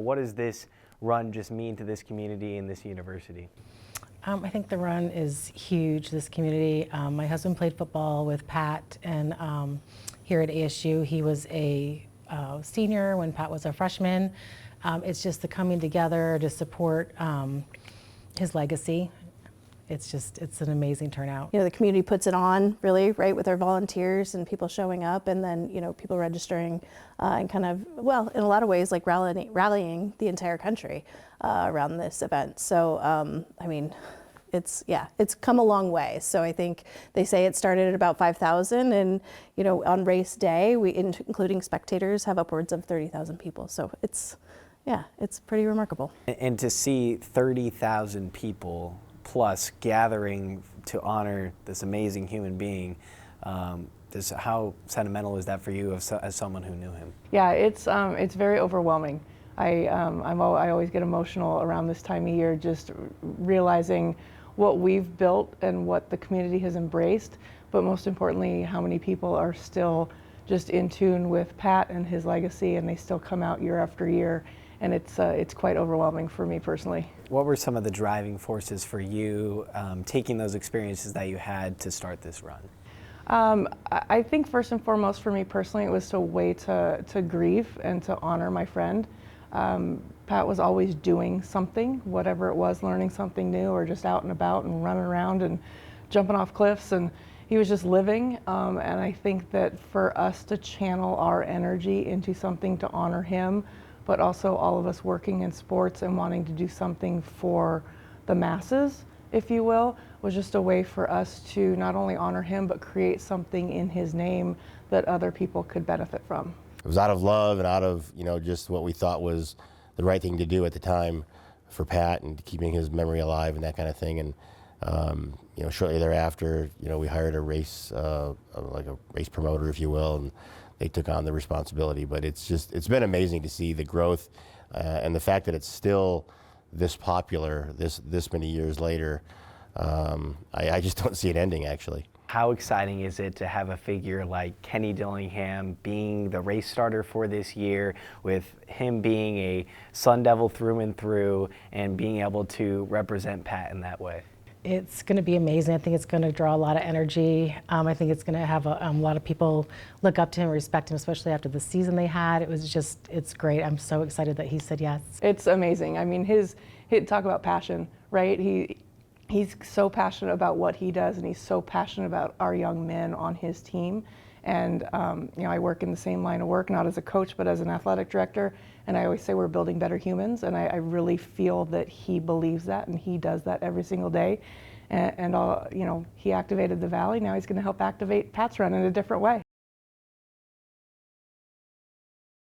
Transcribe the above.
what does this run just mean to this community and this university? I think the run is huge, this community. My husband played football with Pat, and here at ASU, he was a senior when Pat was a freshman. It's just the coming together to support his legacy. It's an amazing turnout. The community puts it on, really, right, with our volunteers and people showing up, and then, people registering and kind of, well, in a lot of ways, like rallying the entire country around this event. So, it's come a long way. So I think they say it started at about 5,000, and, on race day, including spectators, have upwards of 30,000 people. So it's pretty remarkable. And to see 30,000 people plus gathering to honor this amazing human being, how sentimental is that for you as someone who knew him? Yeah, it's very overwhelming. I always get emotional around this time of year, just realizing what we've built and what the community has embraced, but most importantly, how many people are still just in tune with Pat and his legacy, and they still come out year after year. And it's quite overwhelming for me personally. What were some of the driving forces for you taking those experiences that you had to start this run? I think first and foremost for me personally, it was a way to grieve and to honor my friend. Pat was always doing something, whatever it was, learning something new or just out and about and running around and jumping off cliffs, and he was just living. And I think that for us to channel our energy into something to honor him, but also all of us working in sports and wanting to do something for the masses, if you will, was just a way for us to not only honor him, but create something in his name that other people could benefit from. It was out of love and out of, just what we thought was the right thing to do at the time for Pat and keeping his memory alive and that kind of thing. And, shortly thereafter, we hired a race, like a race promoter, if you will, and they took on the responsibility. But it's been amazing to see the growth and the fact that it's still this popular this many years later. I just don't see it ending, actually. How exciting is it to have a figure like Kenny Dillingham being the race starter for this year, with him being a Sun Devil through and through and being able to represent Pat in that way? It's going to be amazing. I think it's going to draw a lot of energy. I think it's going to have a lot of people look up to him, respect him, especially after the season they had. It's great. I'm so excited that he said yes. It's amazing. I mean, talk about passion, right? He's so passionate about what he does, and he's so passionate about our young men on his team. And I work in the same line of work, not as a coach, but as an athletic director. And I always say we're building better humans, and I really feel that he believes that, and he does that every single day. And he activated the Valley. Now he's going to help activate Pat's Run in a different way.